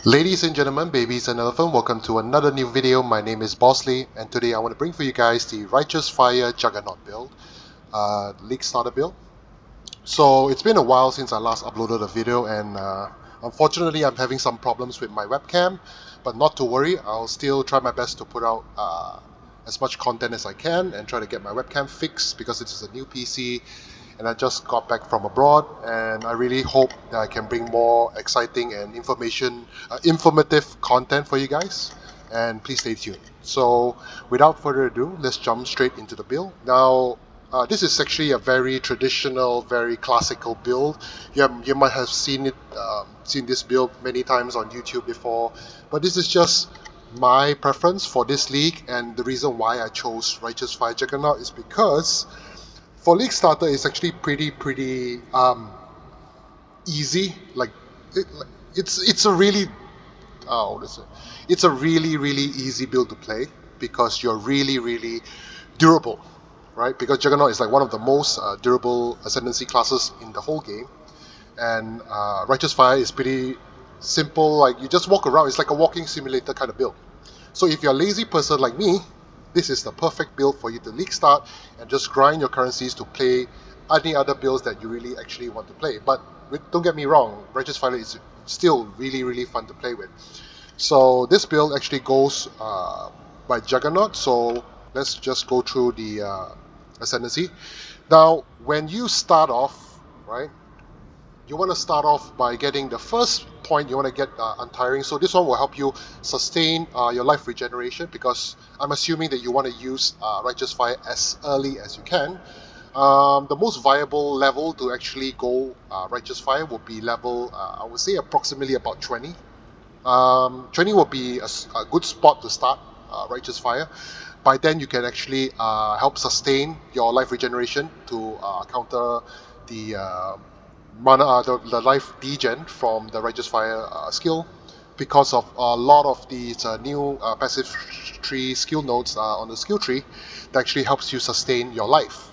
Ladies and gentlemen, babies and elephant, welcome to another new video. My name is Bosley, and today I want to bring for you guys the Righteous Fire Juggernaut build, League Starter build. So it's been a while since I last uploaded a video, and unfortunately I'm having some problems with my webcam, but not to worry, I'll still try my best to put out as much content as I can and try to get my webcam fixed because this is a new PC and I just got back from abroad, and I really hope that I can bring more exciting and informative content for you guys, and please stay tuned. So without further ado, let's jump straight into the build. Now this is actually a very traditional, very classical build. You might have seen this build many times on YouTube before, but this is just my preference for this league, and the reason why I chose Righteous Fire Juggernaut is because for League Starter, it's actually pretty easy. It's a really it's a really easy build to play because you're really durable, right? Because Juggernaut is like one of the most durable Ascendancy classes in the whole game, and Righteous Fire is pretty simple. Like you just walk around. It's like a walking simulator kind of build. So if you're a lazy person like me, this is the perfect build for you to league start and just grind your currencies to play any other builds that you really actually want to play. But don't get me wrong, Righteous Fire is still really fun to play with. So this build actually goes by Juggernaut. So let's just go through the Ascendancy. Now, when you start off, right, you want to start off by getting the first point. You want to get Untiring. So this one will help you sustain your life regeneration, because I'm assuming that you want to use Righteous Fire as early as you can. The most viable level to actually go Righteous Fire will be level, I would say approximately about 20. 20 will be a good spot to start Righteous Fire. By then you can actually help sustain your life regeneration to counter the the life degen from the Righteous Fire skill, because of a lot of these new passive tree skill nodes on the skill tree that actually helps you sustain your life.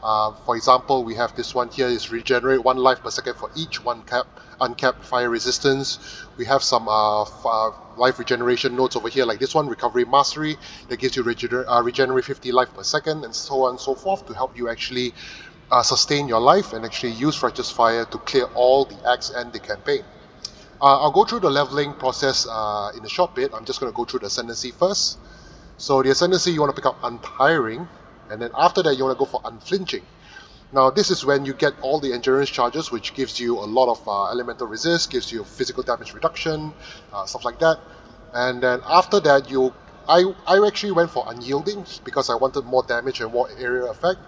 For example, we have this one here is regenerate 1 life per second for each uncapped fire resistance. We have some life regeneration nodes over here, like this one, Recovery Mastery, that gives you regenerate 50 life per second, and so on and so forth, to help you actually sustain your life and actually use Righteous Fire to clear all the acts and the campaign. I'll go through the leveling process in a short bit. I'm just going to go through the Ascendancy first. So the Ascendancy, you want to pick up Untiring, and then after that you want to go for Unflinching. Now this is when you get all the endurance charges, which gives you a lot of elemental resist, gives you physical damage reduction, stuff like that. And then after that I actually went for Unyielding because I wanted more damage and more area effect.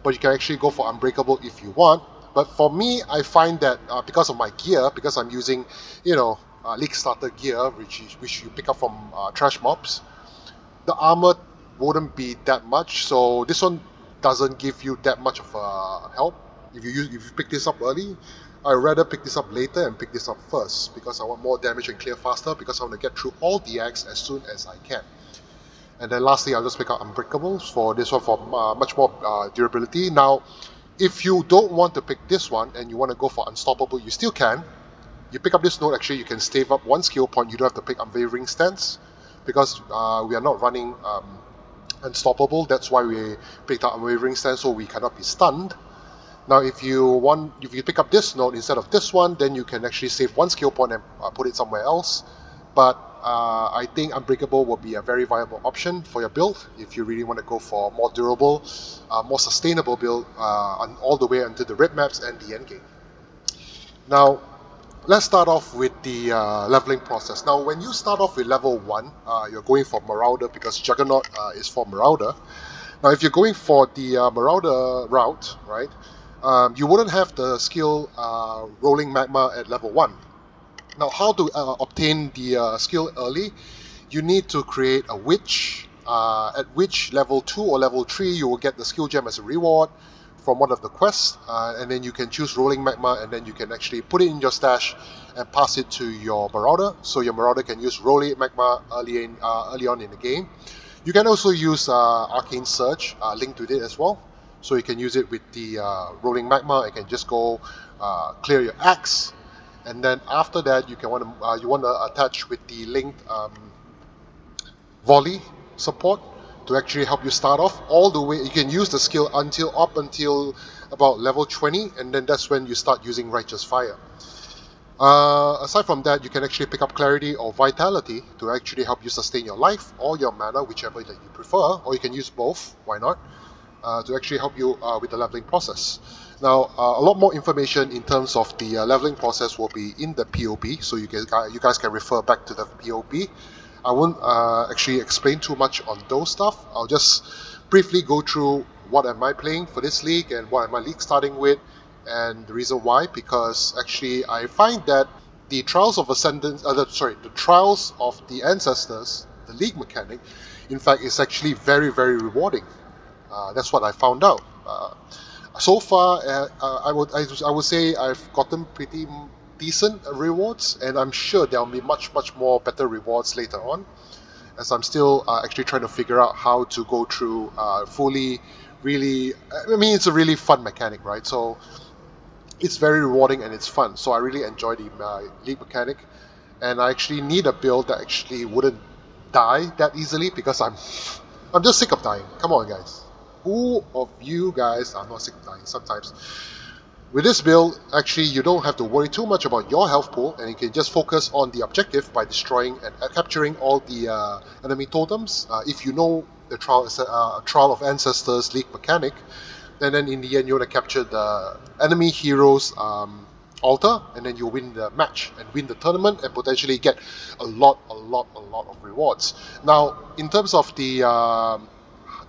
But you can actually go for Unbreakable if you want. But for me, I find that because of my gear, because I'm using, League Starter gear, which you pick up from trash mobs, the armor wouldn't be that much. So this one doesn't give you that much of help. If you pick this up early, I'd rather pick this up later and pick this up first, because I want more damage and clear faster, because I want to get through all DX as soon as I can. And then lastly, I'll just pick up Unbreakable for this one for much more durability. Now, if you don't want to pick this one and you want to go for Unstoppable, you still can. You pick up this node, actually you can save up 1 skill point. You don't have to pick Unwavering Stance, because we are not running Unstoppable. That's why we picked up Unwavering Stance, so we cannot be stunned. Now if you pick up this node instead of this one, then you can actually save 1 skill point and put it somewhere else. But I think Unbreakable will be a very viable option for your build if you really want to go for more durable, more sustainable build all the way until the red maps and the end game. Now, let's start off with the leveling process. Now, when you start off with level 1, you're going for Marauder, because Juggernaut is for Marauder. Now, if you're going for the Marauder route, right, you wouldn't have the skill Rolling Magma at level 1. Now, how to obtain the skill early? You need to create a Witch, at which level 2 or level 3 you will get the skill gem as a reward from one of the quests, and then you can choose Rolling Magma, and then you can actually put it in your stash and pass it to your Marauder, so your Marauder can use Rolling Magma early on in the game. You can also use Arcane Surge linked with it as well, so you can use it with the Rolling Magma. You can just go clear your axe, and then after that you want to attach with the linked volley support to actually help you start off all the way. You can use the skill until about level 20, and then that's when you start using Righteous Fire. Aside from that, you can actually pick up Clarity or Vitality to actually help you sustain your life or your mana, whichever that you prefer, or you can use both, why not, to actually help you with the leveling process. Now, a lot more information in terms of the leveling process will be in the POB, so you guys can refer back to the POB. I won't actually explain too much on those stuff. I'll just briefly go through what am I playing for this league and what am I league starting with, and the reason why. Because actually, I find that the Trials of Ascendancy, the Trials of the Ancestors, the league mechanic, in fact, is actually very, very rewarding. That's what I found out. So far, I would say I've gotten pretty decent rewards, and I'm sure there'll be much more better rewards later on, as I'm still actually trying to figure out how to go through fully. Really, I mean, it's a really fun mechanic, right? So it's very rewarding and it's fun. So I really enjoy the league mechanic, and I actually need a build that actually wouldn't die that easily, because I'm just sick of dying. Come on, guys. Who of you guys are not sick of dying sometimes? With this build, actually, you don't have to worry too much about your health pool, and you can just focus on the objective by destroying and capturing all the enemy totems. If you know the Trial of Ancestors league mechanic, and then in the end you want to capture the enemy hero's altar, and then you win the match and win the tournament and potentially get a lot of rewards. Now, in terms of the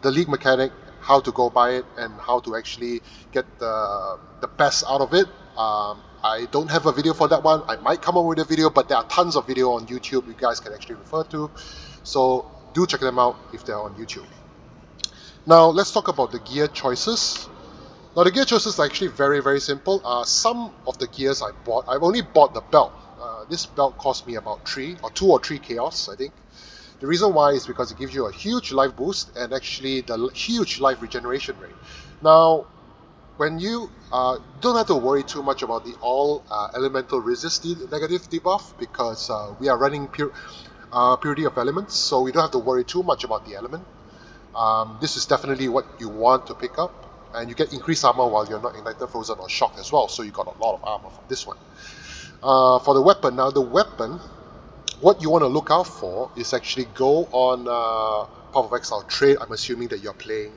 league mechanic, how to go by it and how to actually get the best out of it, I don't have a video for that one. I might come up with a video, but there are tons of video on YouTube you guys can actually refer to, so do check them out if they're on YouTube. Now let's talk about the gear choices. Now the gear choices are actually very, very simple. Some of the gears I've only bought the belt. This belt cost me about 2 or 3 chaos, I think. The reason why is because it gives you a huge life boost and actually the huge life regeneration rate. Now, when you don't have to worry too much about the all elemental resist negative debuff, because we are running purity of elements, so we don't have to worry too much about the element. This is definitely what you want to pick up, and you get increased armor while you're not ignited, frozen, or shocked as well, so you got a lot of armor from this one. For the weapon, now the weapon, what you want to look out for is actually go on pathofexile trade. I'm assuming that you're playing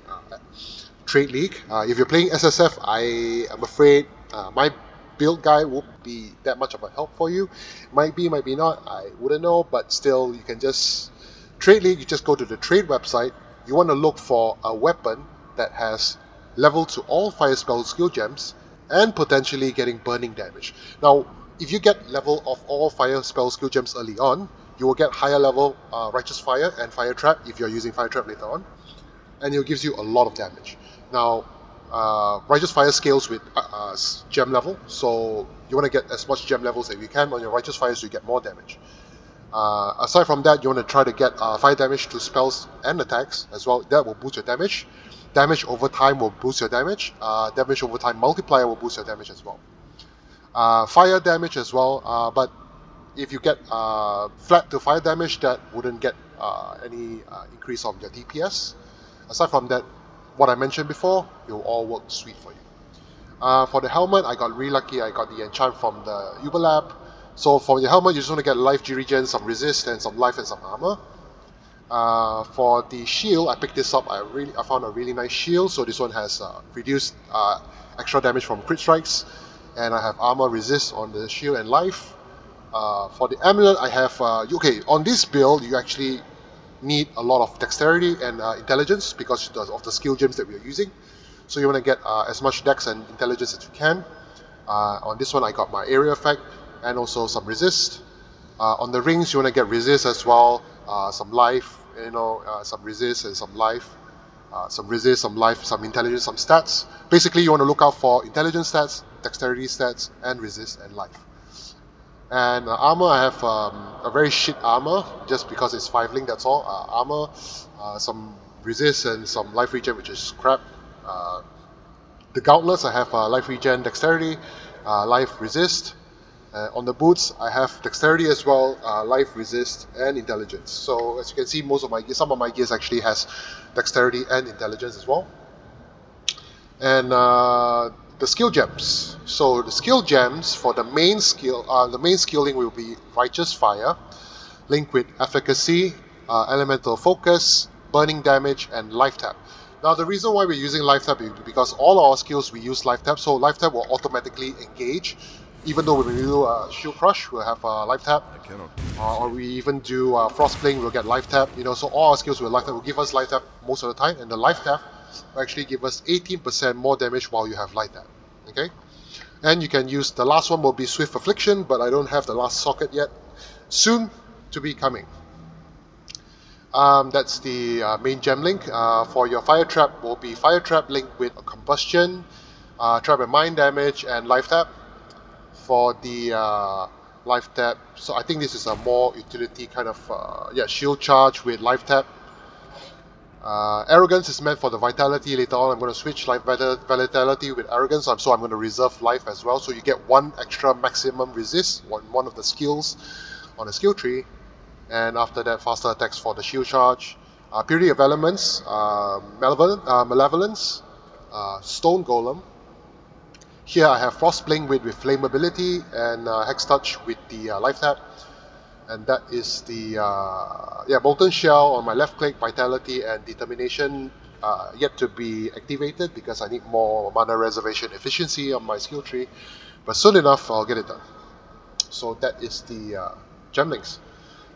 Trade League. If you're playing SSF, I am afraid my build guide won't be that much of a help for you. Might be, might be not, I wouldn't know, but still, you can just... Trade League, you just go to the trade website. You want to look for a weapon that has level to all fire spell skill gems and potentially getting burning damage. Now, if you get level of all fire spell skill gems early on, you will get higher level Righteous Fire and Fire Trap if you're using Fire Trap later on, and it gives you a lot of damage. Now, Righteous Fire scales with gem level, so you want to get as much gem levels as you can on your Righteous Fire so you get more damage. Aside from that, you want to try to get fire damage to spells and attacks as well. That will boost your damage. Damage over time will boost your damage. Damage over time multiplier will boost your damage as well. Fire damage as well, but if you get flat to fire damage, that wouldn't get any increase of your DPS. Aside from that, what I mentioned before, it will all work sweet for you. For the helmet, I got really lucky. I got the enchant from the Uber Lab. So for the helmet, you just want to get life regen, some resist, and some life and some armor. For the shield, I picked this up. I found a really nice shield. So this one has reduced extra damage from crit strikes, and I have armor resist on the shield and life. For the amulet, I have on this build you actually need a lot of dexterity and intelligence because of the skill gems that we are using. So you want to get as much dex and intelligence as you can. On this one, I got my area effect and also some resist. On the rings, you want to get resist as well, some life, some resist and some life, some resist, some life, some intelligence, some stats. Basically, you want to look out for intelligence stats, dexterity stats, and resist and life. And armor, I have a very shit armor, just because it's 5-link, that's all. Armor, some resist and some life regen, which is crap. The gauntlets, I have life regen, dexterity, life resist. On the boots, I have dexterity as well, life, resist, and intelligence. So as you can see, some of my gears actually has dexterity and intelligence as well. And the skill gems. So the skill gems for the main skilling will be Righteous Fire, linked with Efficacy, Elemental Focus, Burning Damage, and Life Tap. Now the reason why we're using Life Tap is because all our skills we use Life Tap, so Life Tap will automatically engage. Even though when we do Shield Crush, we'll have Life Tap, or we even do Frost Fling, we'll get Life Tap. So all our skills will Life Tap will give us Life Tap most of the time, and the Life Tap will actually give us 18% more damage while you have Life Tap. Okay, and you can use the last one will be Swift Affliction, but I don't have the last socket yet. Soon to be coming. That's the main gem link. For your Fire Trap will be Fire Trap linked with a Combustion, Trap and Mind Damage, and Life Tap. For the Life Tap, so I think this is a more utility kind of Shield Charge with Life Tap. Arrogance is meant for the Vitality. Later on I'm going to switch Life Vitality with Arrogance, so I'm going to reserve Life as well, so you get one extra maximum resist, one of the skills on the skill tree. And after that, faster attacks for the Shield Charge. Purity of Elements, Malevolence, Stone Golem. Here I have Frost Fling with Flammability and Hex Touch with the Life Tap. And that is the Molten Shell on my left click, Vitality and Determination yet to be activated because I need more mana reservation efficiency on my skill tree. But soon enough, I'll get it done. So that is the gem links.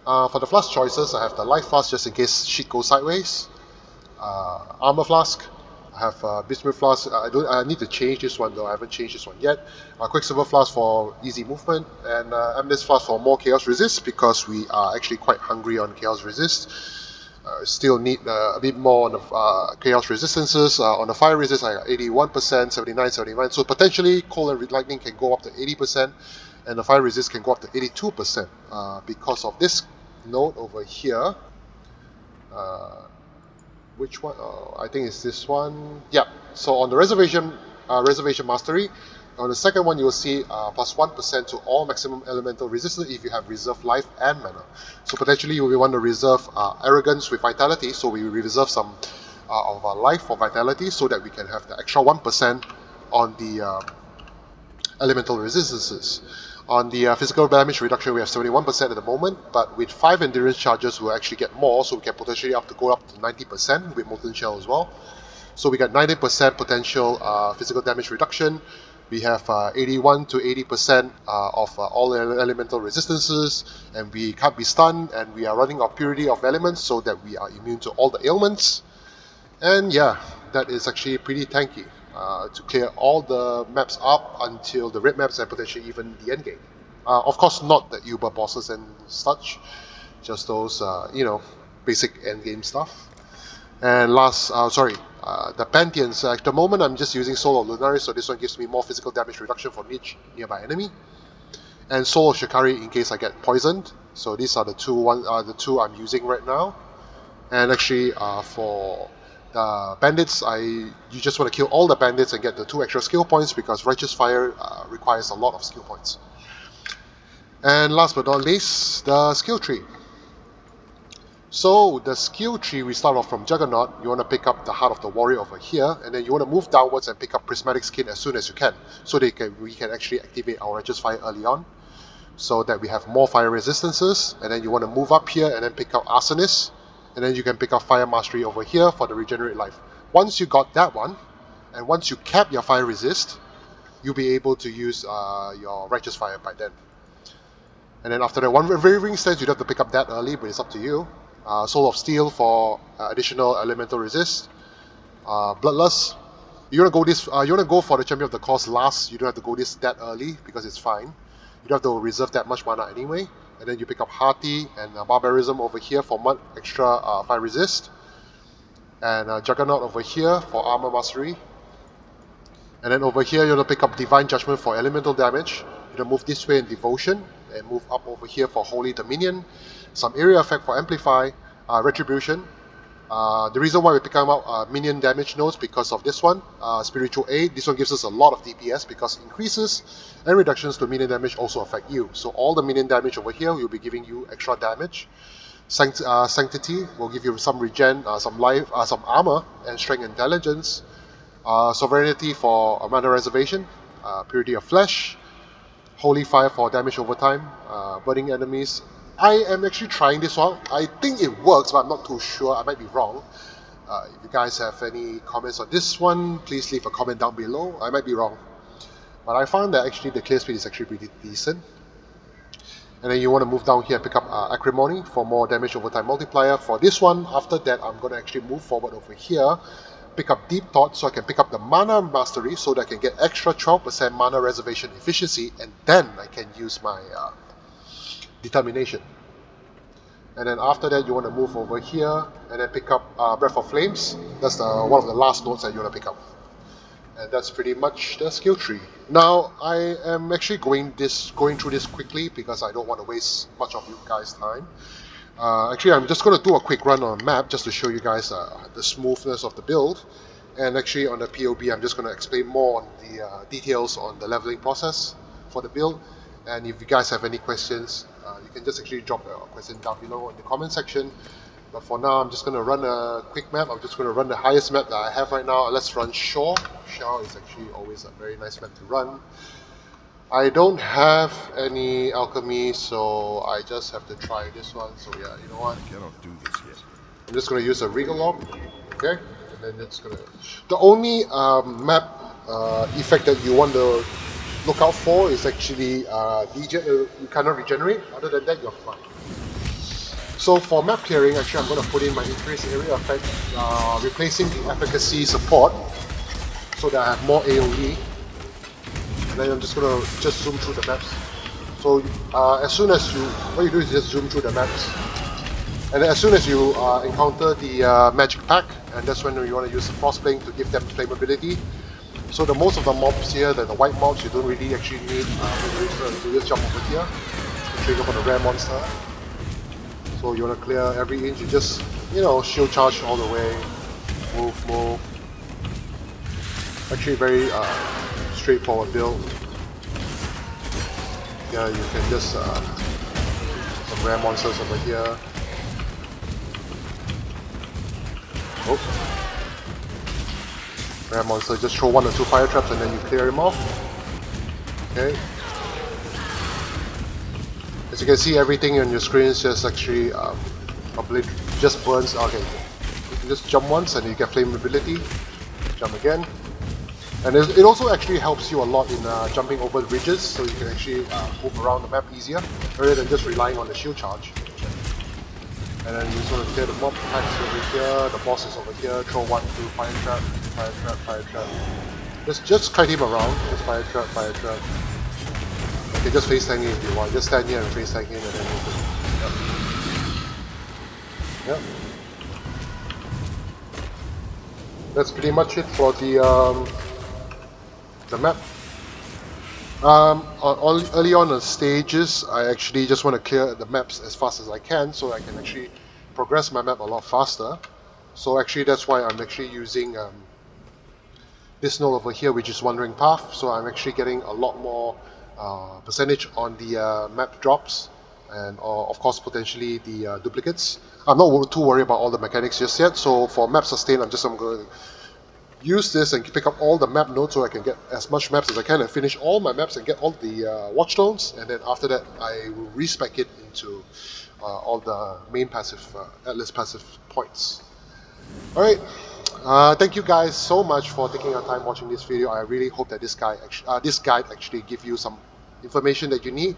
For the Flask choices, I have the Life Flask just in case shit goes sideways. Armor Flask. I have Bismuth Flask. I need to change this one though. I haven't changed this one yet. Quicksilver Flask for easy movement, and Amethyst Flask for more Chaos Resist because we are actually quite hungry on Chaos Resist. Still need a bit more on the Chaos Resistances. On the Fire Resist, I got 81%, 79, 79. So potentially Cold and Lightning can go up to 80%, and the Fire Resist can go up to 82% because of this node over here. Which one? I think it's this one. Yeah. So on the Reservation Mastery, on the second one you will see plus 1% to all maximum elemental resistance if you have reserved life and mana. So potentially you will want to reserve Arrogance with Vitality, so we will reserve some of our life for Vitality so that we can have the extra 1% on the elemental resistances. On the physical damage reduction, we have 71% at the moment, but with 5 endurance charges, we'll actually get more, so we can potentially go up to 90% with Molten Shell as well. So we got 90% potential physical damage reduction. We have 81 to 80% of all elemental resistances, and we can't be stunned, and we are running our Purity of Elements so that we are immune to all the ailments. And yeah, that is actually pretty tanky. To clear all the maps up until the red maps and potentially even the end game. Of course, not the Uber bosses and such, just those basic end game stuff. And the Pantheons. At the moment, I'm just using Soul of Lunaris, so this one gives me more physical damage reduction from each nearby enemy. And Soul of Shikari in case I get poisoned. So these are the two I'm using right now. And actually, for the Bandits, you just want to kill all the Bandits and get the 2 extra skill points because Righteous Fire requires a lot of skill points. And last but not least, the skill tree. So the skill tree, we start off from Juggernaut. You want to pick up the Heart of the Warrior over here, and then you want to move downwards and pick up Prismatic Skin as soon as you can, so that we can actually activate our Righteous Fire early on, so that we have more fire resistances. And then you want to move up here and then pick up Arsonist, and then you can pick up Fire Mastery over here for the Regenerate Life. Once you got that one, and once you cap your Fire Resist, you'll be able to use your Righteous Fire by then. And then after that, one Raving Stance, you don't have to pick up that early, but it's up to you. Soul of Steel for additional elemental resist. Bloodlust. You want to go for the Champion of the Cause last. You don't have to go that early because it's fine. You don't have to reserve that much mana anyway. And then you pick up Hearty and Barbarism over here for extra fire resist. And Juggernaut over here for armor mastery. And then over here, you're going to pick up Divine Judgment for elemental damage. You're going to move this way in Devotion, and move up over here for Holy Dominion. Some area effect for Amplify, Retribution, The reason why we're picking out minion damage nodes because of this one, Spiritual Aid. This one gives us a lot of DPS because increases and reductions to minion damage also affect you. So all the minion damage over here will be giving you extra damage. Sanctity will give you some regen, some life, some armor, and strength intelligence. Sovereignty for mana reservation. Purity of Flesh. Holy Fire for damage over time. Burning enemies. I am actually trying this one. I think it works, but I'm not too sure. I might be wrong. If you guys have any comments on this one, please leave a comment down below. I might be wrong. But I found that actually the clear speed is actually pretty decent. And then you want to move down here and pick up Acrimony for more damage over time multiplier. For this one, after that, I'm going to actually move forward over here, pick up Deep Thought so I can pick up the Mana Mastery so that I can get extra 12% Mana Reservation Efficiency, and then I can use my Determination. And then after that, you want to move over here and then pick up Breath of Flames. That's one of the last nodes that you want to pick up. And that's pretty much the skill tree. Now, I am actually going through this quickly because I don't want to waste much of you guys' time. Actually, I'm just going to do a quick run on a map just to show you guys the smoothness of the build. And actually on the POB, I'm just going to explain more on the details on the leveling process for the build. And if you guys have any questions, you can just actually drop a question down below in the comment section. But for now, I'm just going to run a quick map. I'm just going to run the highest map that I have right now. Let's run Shore. Shore is actually always a very nice map to run. I don't have any alchemy, so I just have to try this one. So yeah, you know what? I cannot do this yet. I'm just going to use a Regalog. Okay? And then it's going to... The only map effect that you want to look out for is actually you cannot regenerate. Other than that, you're fine. So for map clearing, actually I'm going to put in my increased area effect, replacing the efficacy support so that I have more AoE. And then I'm just going to zoom through the maps. So as soon as what you do is just zoom through the maps. And then as soon as you encounter the magic pack, and that's when you want to use the Frostblade to give them flammability. So the most of the mobs here, the white mobs, you don't really actually need to just jump over here to trigger for the rare monster. So you want to clear every inch, you just, shield charge all the way, move. Actually very straightforward build. Yeah, you can just, some rare monsters over here. Oh. Rare monster, just throw 1 or 2 fire traps and then you clear him off. Okay. As you can see, everything on your screen is just actually just burns. Okay, you can just jump once and you get flammability. Jump again, and it also actually helps you a lot in jumping over the ridges, so you can actually move around the map easier rather than just relying on the shield charge. And then you just want to clear the mob packs over here. The boss is over here. Throw 1, 2 fire trap, fire trap, fire trap. Just kite him around. Just fire trap, fire trap. You can just face tank if you want. Just stand here and face tank in and then you can... Yep. That's pretty much it for the map. Early on the stages, I actually just want to clear the maps as fast as I can so I can actually progress my map a lot faster. So actually that's why I'm actually using this node over here, which is Wandering Path. So I'm actually getting a lot more percentage on the map drops, and of course potentially the duplicates. I'm not too worried about all the mechanics just yet, so for map sustain I'm going to use this and pick up all the map nodes so I can get as much maps as I can and finish all my maps and get all the watchstones, and then after that I will respec it into all the main passive, Atlas passive points. Alright, thank you guys so much for taking your time watching this video. I really hope that this guide actually give you some information that you need.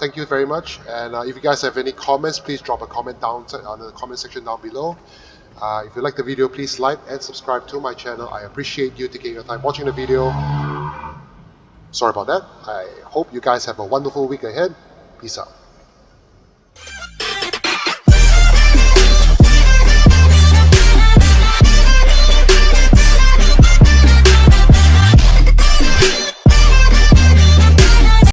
Thank you very much, and if you guys have any comments, please drop a comment down on the comment section down below. If you like the video, please like and subscribe to my channel. I appreciate you taking your time watching the video. Sorry about that. I hope you guys have a wonderful week ahead. Peace out.